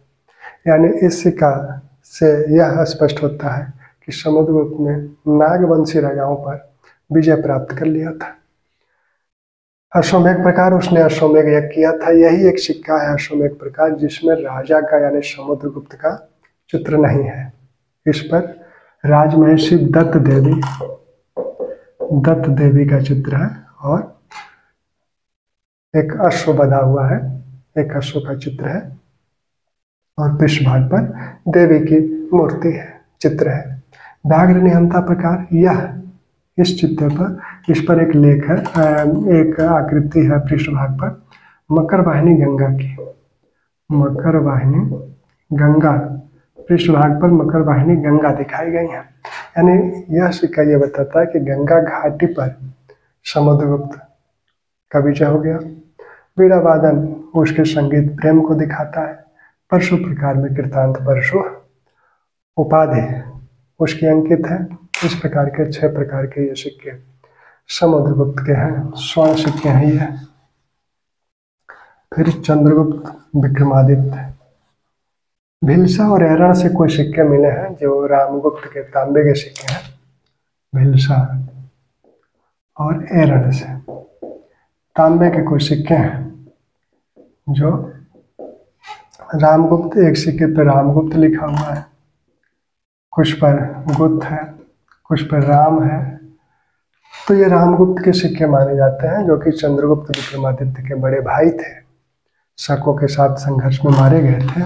यानी इस सिक्का से यह स्पष्ट होता है कि समुद्रगुप्त ने नागवंशी राजाओं पर विजय प्राप्त कर लिया था। अश्वमेघ प्रकार, उसने अश्वमेघ यज्ञ किया था। यही एक सिक्का है अश्वमेघ प्रकार, जिसमें राजा का यानी समुद्रगुप्त का चित्र नहीं है। इस पर राजमहिषी दत्त देवी का चित्र है और एक अश्व बधा हुआ है, एक अश्व का चित्र है और पृष्ठभाग पर देवी की मूर्ति है, चित्र है। व्याघ्र निहंता प्रकार, यह इस चित्र पर, इस पर एक लेख है, एक आकृति है पृष्ठभाग पर मकर वाहिनी गंगा की। मकर वाहिनी गंगा, पृष्ठभाग पर मकर वाहिनी गंगा दिखाई गई है। यानी यह सिक्का यह बताता है कि गंगा घाटी पर समुद्रगुप्त का विजय हो गया। वीणावादन उसके संगीत प्रेम को दिखाता है। परशु प्रकार में कृतांत परशु उपाधि उसकी अंकित है। इस प्रकार के 6 प्रकार के ये सिक्के समुद्रगुप्त के हैं, स्वर्ण सिक्के हैं ये। फिर चंद्रगुप्त, विक्रमादित्य, भिलसा और एरण से कोई सिक्के मिले हैं जो रामगुप्त के तांबे के सिक्के हैं। भिलसा और एरण से तांबे के कुछ सिक्के हैं जो रामगुप्त, एक सिक्के पर रामगुप्त लिखा हुआ है, कुछ पर गुप्त है, कुछ पर राम है। तो ये रामगुप्त के सिक्के माने जाते हैं, जो कि चंद्रगुप्त विक्रमादित्य के बड़े भाई थे, शकों के साथ संघर्ष में मारे गए थे।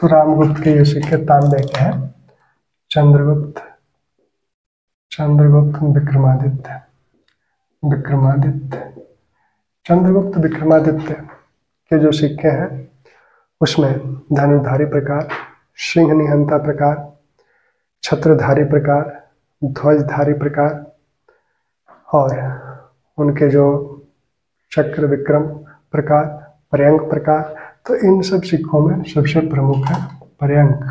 तो रामगुप्त के ये सिक्के तांबे के हैं। चंद्रगुप्त चंद्रगुप्त विक्रमादित्य, चंद्रगुप्त विक्रमादित्य के जो सिक्के हैं उसमें धनुर्धारी प्रकार, सिंह निहंता प्रकार, छत्रधारी प्रकार, ध्वजधारी प्रकार और उनके जो चक्र विक्रम प्रकार, पर्यंक प्रकार, तो इन सब सिक्कों में सबसे प्रमुख है पर्यंक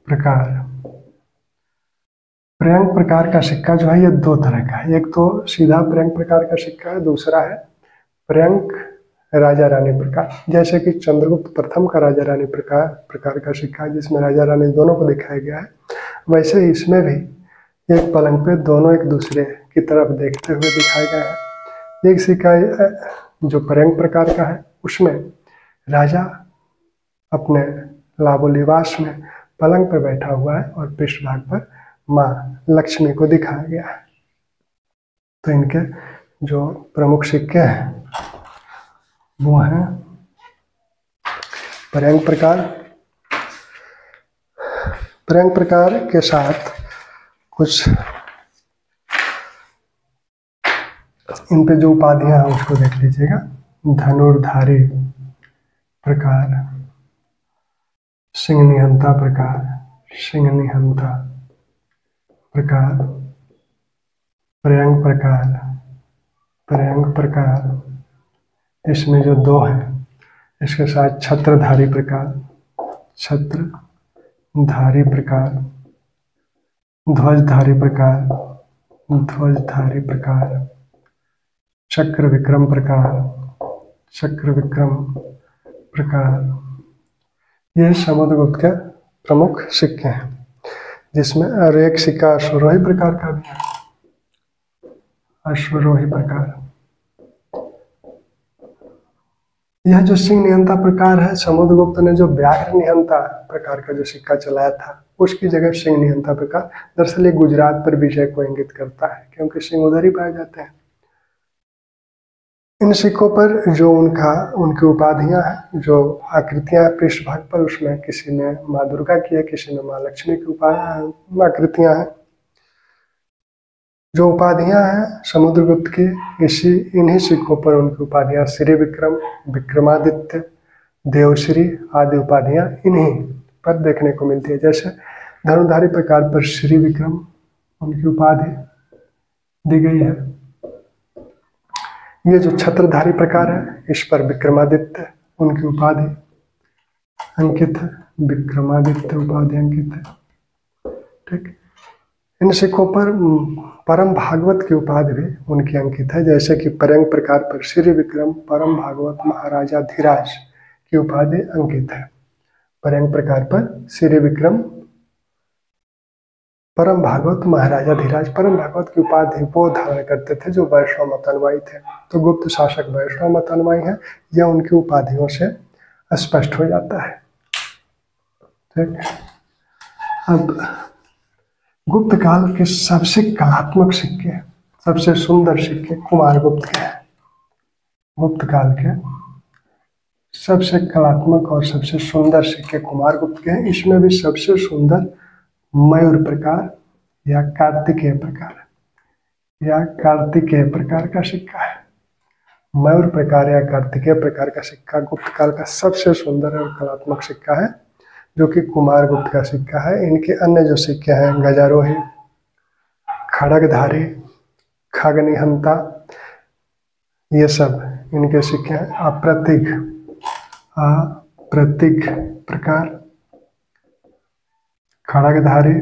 प्रकार। पर्यंक प्रकार का सिक्का जो है ये दो तरह का है, एक तो सीधा पर्यंक प्रकार का सिक्का है, दूसरा है पर्यंक राजा रानी प्रकार। जैसे कि चंद्रगुप्त प्रथम का राजा रानी प्रकार का सिक्का है जिसमें राजा रानी दोनों को दिखाया गया है, वैसे ही इसमें भी एक पलंग पे दोनों एक दूसरे की तरफ देखते हुए दिखाए गए हैं। एक सिक्का जो पर्यंक प्रकार का है उसमें राजा अपने लाबोलिवास में पलंग पर बैठा हुआ है और पृष्ठभाग पर माँ लक्ष्मी को दिखाया गया है। तो इनके जो प्रमुख सिक्के हैं वो हैं पर्यंक प्रकार के साथ कुछ इन पे जो उपाधियां हैं उसको देख लीजिएगा। धनुर्धारी प्रकार, सिंह निहंता प्रकार, पर्यंक प्रकार, इसमें जो दो हैं इसके साथ छत्रधारी प्रकार, ध्वजधारी प्रकार, चक्र विक्रम प्रकार, ये समुद्रगुप्त के प्रमुख सिक्के हैं। जिसमें और एक सिक्का अश्वरोही प्रकार का भी है, अश्वरोही प्रकार। यह जो सिंह निहंता प्रकार है, समुद्रगुप्त ने जो व्याघ्र निहंता प्रकार का जो सिक्का चलाया था उसकी जगह सिंह निहंता प्रकार, दरअसल ये गुजरात पर विजय को इंगित करता है क्योंकि सिंह उधर ही पाए जाते हैं। इन सिक्कों पर जो उनकी उपाधियां हैं, जो आकृतियां पृष्ठभाग पर, उसमें किसी ने माँ दुर्गा की है, किसी में माँ लक्ष्मी की आकृतियां हैं। जो उपाधियां हैं समुद्रगुप्त की, इन्हीं सिक्कों पर उनकी उपाधियां श्री विक्रम, विक्रमादित्य, देवश्री आदि उपाधियां इन्हीं पर देखने को मिलती है। जैसे धनुर्धारी प्रकार पर श्री विक्रम उनकी उपाधि दी गई है। ये जो छत्रधारी प्रकार है इस पर विक्रमादित्य उनकी उपाधि अंकित है, विक्रमादित्य उपाधि अंकित है। ठीक, इन सिक्कों पर परम भागवत की उपाधि भी उनकी अंकित है। जैसे कि पर्यंक प्रकार पर श्री विक्रम परम भागवत महाराजा धीराज की उपाधि अंकित है। पर्यंक प्रकार पर श्री विक्रम परम भागवत महाराजा धीराज, परम भागवत की उपाधि वो धारण करते थे जो वैष्णव मत अनुयायी थे। तो गुप्त शासक वैष्णव मत अनुयायी है, यह उनकी उपाधियों से स्पष्ट हो जाता है। ठीक, अब गुप्त काल के सबसे कलात्मक सिक्के, सबसे सुंदर सिक्के कुमारगुप्त के हैं। गुप्त काल के सबसे कलात्मक और सबसे सुंदर सिक्के कुमारगुप्त के हैं। इसमें भी सबसे सुंदर मयूर प्रकार या कार्तिकेय प्रकार का सिक्का है। मयूर प्रकार या कार्तिकेय प्रकार का सिक्का गुप्त काल का सबसे सुंदर और कलात्मक सिक्का है, जो कि कुमारगुप्त का सिक्का है। इनके अन्य जो सिक्के हैं गजारोही, खड़गधारी, खगनिहंता, ये सब इनके सिक्के हैं। अप्रतिग प्रकार, खड़गधारी,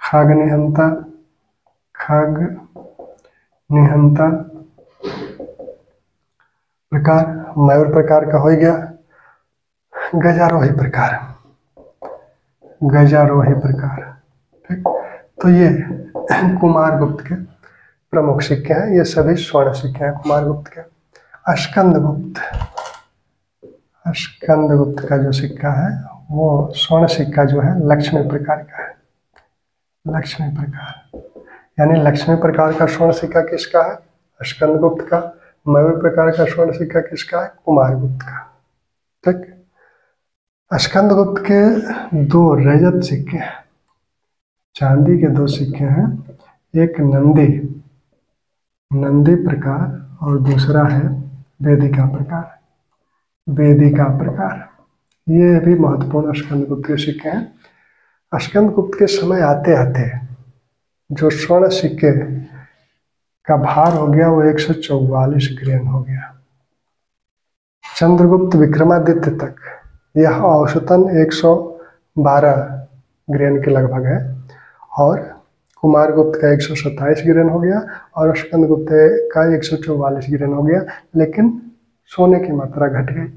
खगनिहंता प्रकार, मयूर प्रकार का हो गया। गजारोही प्रकार, ठीक। तो ये कुमारगुप्त के प्रमुख सिक्के हैं। ये सभी स्वर्ण सिक्के हैं कुमारगुप्त के। स्कंदगुप्त का जो सिक्का है वो स्वर्ण सिक्का जो है लक्ष्मी प्रकार का है। लक्ष्मी प्रकार यानी लक्ष्मी प्रकार का स्वर्ण सिक्का किसका है? स्कंदगुप्त का। मयूर प्रकार का स्वर्ण सिक्का किसका है? कुमारगुप्त का। ठीक। स्कंदगुप्त के 2 रजत सिक्के हैं, चांदी के 2 सिक्के हैं, एक नंदी प्रकार और दूसरा है वेदिका प्रकार। ये भी महत्वपूर्ण स्कंदगुप्त के सिक्के हैं। स्कंदगुप्त के समय आते आते जो स्वर्ण सिक्के का भार हो गया वो 144 ग्रेन हो गया। चंद्रगुप्त विक्रमादित्य तक यह औसतन 112 ग्रेन के लगभग है, और कुमारगुप्त का 127 ग्रेन हो गया और स्कंदगुप्त का 144 ग्रेन हो गया। लेकिन सोने की मात्रा घट गई,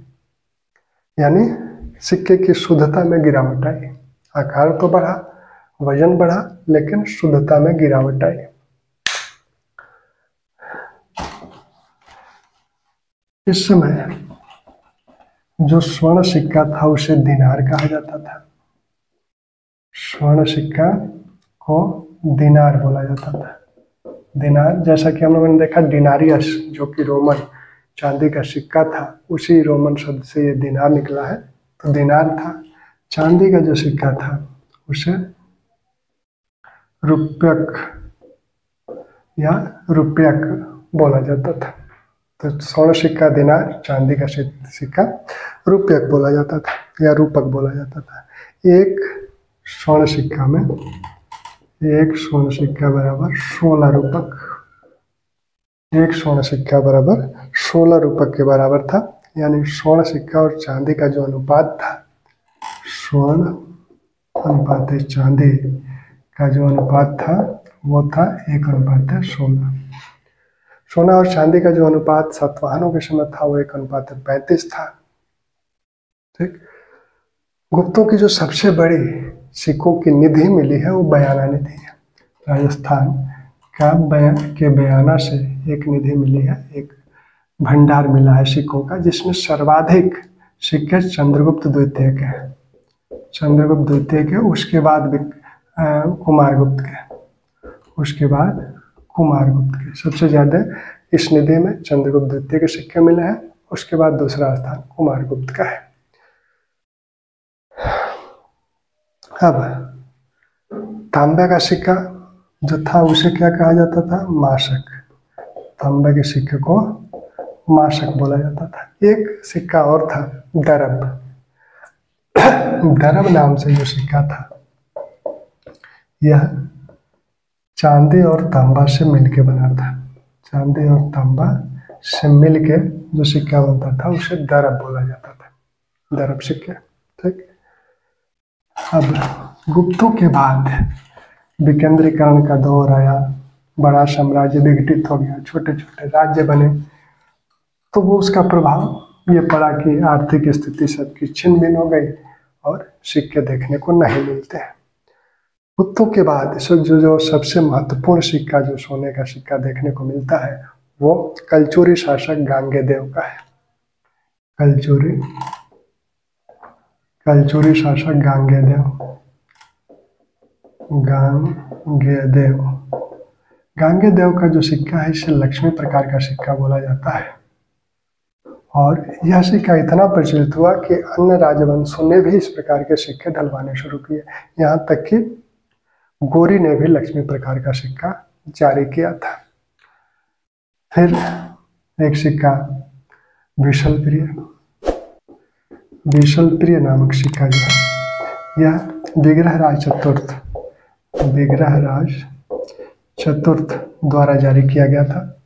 यानी सिक्के की शुद्धता में गिरावट आई। आकार तो बढ़ा, वजन बढ़ा, लेकिन शुद्धता में गिरावट आई। इस समय जो स्वर्ण सिक्का था उसे दिनार कहा जाता था। स्वर्ण सिक्का को दिनार बोला जाता था। दिनार, जैसा कि हम लोगों ने देखा डिनारियस जो कि रोमन चांदी का सिक्का था, उसी रोमन शब्द से ये दिनार निकला है, तो दिनार था। चांदी का जो सिक्का था उसे रुपयक बोला जाता था। तो स्वर्ण सिक्का दिनार, चांदी का सिक्का रुपयक बोला जाता था या रूपक बोला जाता था। एक स्वर्ण सिक्का बराबर 16 रूपक, एक स्वर्ण सिक्का बराबर 16 रूपक के बराबर था। यानी स्वर्ण सिक्का और चांदी का जो अनुपात था, स्वर्ण अनुपात चांदी का जो अनुपात था वो था 1:16। सोना और चांदी का जो अनुपात सातवाहनों के समय था वो 1:35 था। ठीक। गुप्तों की जो सबसे बड़ी सिक्कों की निधि मिली है वो बयाना निधि है। राजस्थान के बयाना से एक निधि मिली है, एक भंडार मिला है सिक्कों का, जिसमें सर्वाधिक सिक्के चंद्रगुप्त द्वितीय के हैं। चंद्रगुप्त द्वितीय के, उसके बाद कुमारगुप्त के सबसे ज्यादा इस निधि में चंद्रगुप्त द्वितीय के सिक्के मिले हैं। उसके बाद दूसरा स्थान कुमारगुप्त का है। अब तांबे का सिक्का जो था उसे क्या कहा जाता था? माशक। तांबे के सिक्के को माशक बोला जाता था। एक सिक्का और था दरब। दरब नाम से जो सिक्का था यह चांदी और तांबा से मिलके बना था। चांदी और तांबा से मिलके जो सिक्का बनता था उसे दरब बोला जाता था। दरब सिक्के। ठीक। अब गुप्तों के बाद विकेंद्रीकरण का दौर आया, बड़ा साम्राज्य विघटित हो गया, छोटे छोटे राज्य बने, तो वो उसका प्रभाव ये पड़ा कि आर्थिक स्थिति सबकी छिन्न भिन्न हो गई और सिक्के देखने को नहीं मिलते हैं। गुप्तों के बाद जो सबसे महत्वपूर्ण सिक्का, जो सोने का सिक्का देखने को मिलता है, वो कलचुरी शासक गांगेयदेव का है। कलचुरी शासक गांगेयदेव का जो सिक्का है इसे लक्ष्मी प्रकार का सिक्का बोला जाता है। और यह सिक्का इतना प्रचलित हुआ कि अन्य राजवंशों ने भी इस प्रकार के सिक्के ढलवाने शुरू किए। यहाँ तक कि गोरी ने भी लक्ष्मी प्रकार का सिक्का जारी किया था। फिर एक सिक्का विशलप्रिय नामक सिक्का जो है, यह विग्रहराज चतुर्थ द्वारा जारी किया गया था।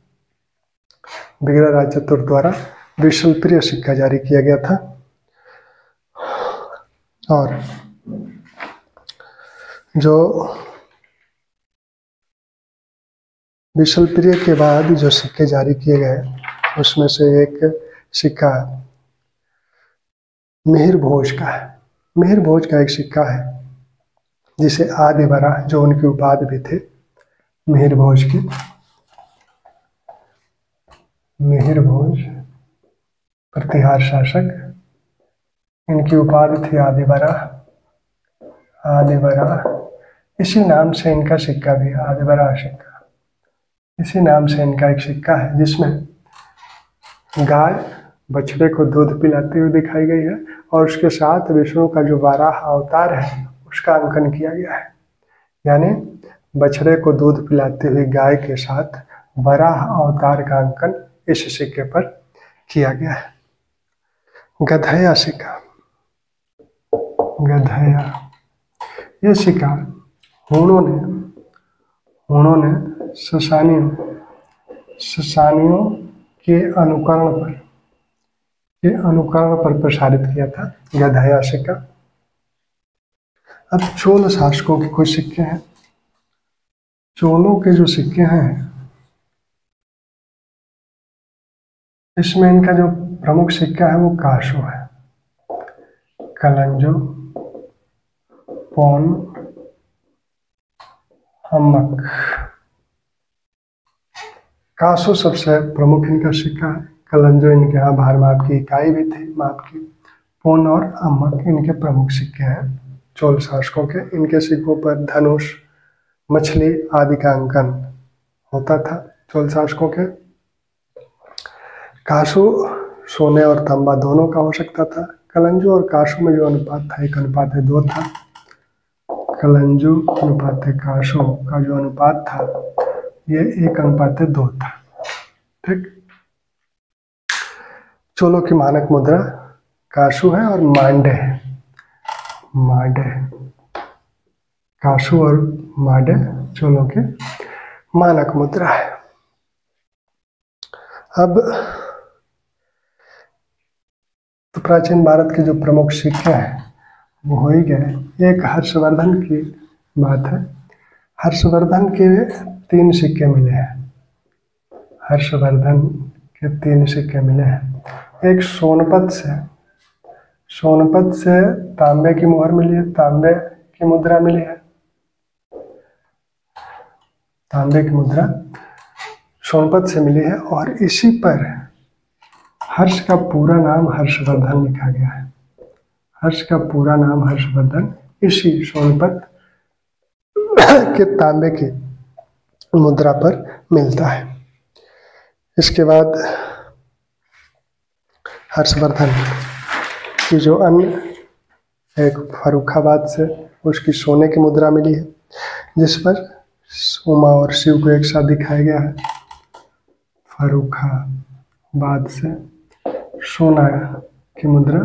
विग्रहराज चतुर्थ द्वारा विशलप्रिय सिक्का जारी किया गया था। और जो विशलप्रिय के बाद जो सिक्के जारी किए गए उसमें से एक सिक्का मिहिर भोज का है। मिहिर भोज का एक सिक्का है जिसे आदि वराह, जो उनकी उपाधि भी थे मिहिर भोज की, मिहिर भोज प्रतिहार शासक, इनकी उपाधि थी आदि वराह। इसी नाम से इनका सिक्का भी, आदि वराह सिक्का, इसी नाम से इनका एक सिक्का है जिसमें गाय बछड़े को दूध पिलाते हुए दिखाई गई है, और उसके साथ विष्णु का जो वाराह अवतार है उसका अंकन किया गया है। यानी बछड़े को दूध पिलाते हुए गाय के साथ वराह अवतार का अंकन इस सिक्के पर किया गया है। गधया सिक्का। गधया, ये सिक्का हूणों ने ससानियों के अनुकरण पर प्रसारित किया था। गधया सिक्का। अब चोल शासकों के कुछ सिक्के हैं। चोलों के जो सिक्के हैं इसमें इनका जो प्रमुख सिक्का है वो काशो है। कलंजो, पौन, अम्मक। काशो सबसे प्रमुख इनका सिक्का है। कलंजो इनके यहाँ भार माप की इकाई भी थी, माप की। पौन और अम्मक इनके प्रमुख सिक्के हैं चोल शासकों के। इनके सिक्कों पर धनुष, मछली आदि का अंकन होता था चोल शासकों के। काशो सोने और तांबा दोनों का हो सकता था। कलंजो और काशो में जो अनुपात था 1:2 था। कलंजो अनुपात काशो का जो अनुपात था ये 1:2 था। ठीक। चोलों की मानक मुद्रा काशो है और मांडे है। मांडे, काशो और मांडे चोलों की मानक मुद्रा है। अब तो प्राचीन भारत के जो प्रमुख सिक्के हैं वो हो ही गए। एक हर्षवर्धन की बात है। हर्षवर्धन के 3 सिक्के मिले हैं। हर्षवर्धन के 3 सिक्के मिले हैं। एक सोनपत से तांबे की मोहर मिली है, तांबे की मुद्रा मिली है। तांबे की मुद्रा सोनपत से मिली है और इसी पर हर्ष का पूरा नाम हर्षवर्धन लिखा गया है। हर्ष का पूरा नाम हर्षवर्धन इसी सोनपत के तांबे की मुद्रा पर मिलता है। इसके बाद हर्षवर्धन की जो अन्य एक फर्रुखाबाद से उसकी सोने की मुद्रा मिली है जिस पर उमा और शिव को एक साथ दिखाया गया है। फर्रुखाबाद से सोना की मुद्रा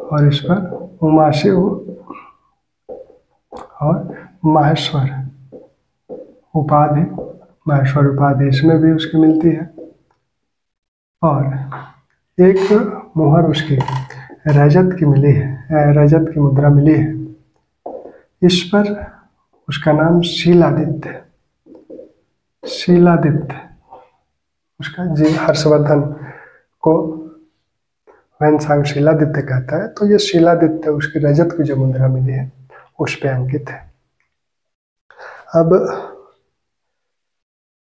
और इस पर उमा, शिव और माहेश्वर उपाधि इसमें भी उसकी मिलती है। और एक मुहर उसकी रजत की मिली है, रजत की मुद्रा मिली है। इस पर उसका नाम शीलादित्य उसका जी हर्षवर्धन को वैनसांग शीलादित्य कहता है। तो ये शीलादित्य उसकी रजत की जो मुद्रा मिली है उस पे अंकित है। अब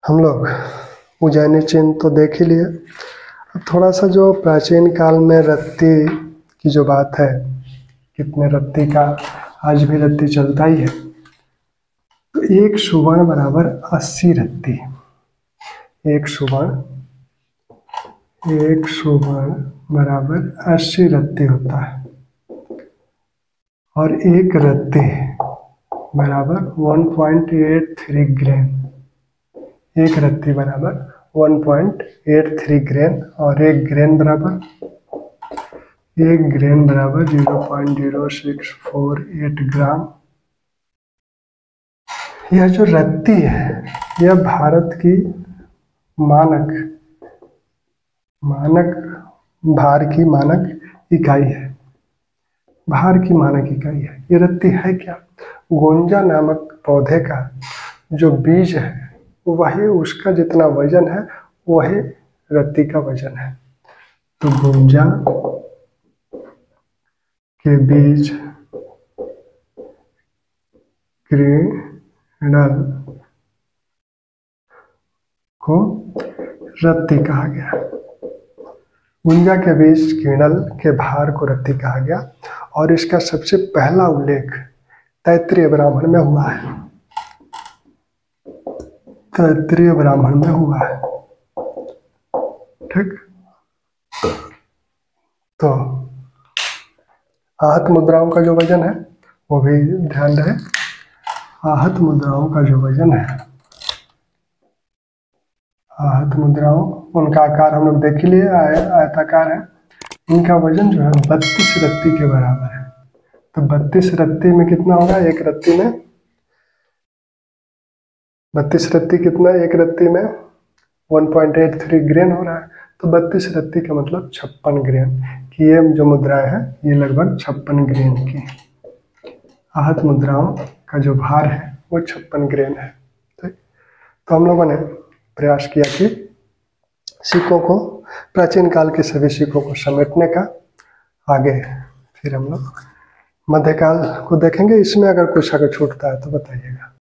हम लोग उज्जैनी चिन्ह तो देख ही लिए। अब थोड़ा सा जो प्राचीन काल में रत्ती की जो बात है, कितने रत्ती का आज भी रत्ती चलता ही है। तो 1 सुवर्ण बराबर 80 रत्ती। 1 सुवर्ण बराबर 80 रत्ती होता है और 1 रत्ती बराबर 1.83 ग्रेन। 1 रत्ती बराबर 1.83 ग्रेन और 1 ग्रेन बराबर 0.0648 ग्राम। यह जो रत्ती है यह भारत की मानक भार की मानक इकाई है। भार की मानक इकाई है। ये रत्ती है क्या? गोंजा नामक पौधे का जो बीज है वही उसका जितना वजन है वही रत्ती का वजन है। तो गोंजा के बीज क्रीडल को रत्ती कहा गया। गुंजा के बीज क्रीडल के भार को रत्ती कहा गया और इसका सबसे पहला उल्लेख तैत्तिरीय ब्राह्मण में हुआ है। तैत्तिरीय ब्राह्मण में हुआ है। ठीक। तो आहत मुद्राओं का जो वजन है वो भी ध्यान रहे। आहत मुद्राओं का जो वजन है, आहत मुद्राओं, उनका आकार हम लोग देख ही लिए, आयताकार है। इनका वजन जो है 32 रत्ती के बराबर है। तो 32 रत्ती में कितना होगा? एक रत्ती में 32 रत्ती कितना? एक रत्ती में 1.83 ग्रेन हो रहा है। तो 32 रत्ती का मतलब 56 ग्रेन की ये जो मुद्राएं हैं, ये लगभग 56 ग्रेन की। आहत मुद्राओं का जो भार है वो 56 ग्रेन है। तो हम लोगों ने प्रयास किया कि सिक्कों को, प्राचीन काल के सभी सिक्कों को समेटने का। आगे फिर हम लोग मध्यकाल को देखेंगे। इसमें अगर कुछ छूटता है तो बताइएगा।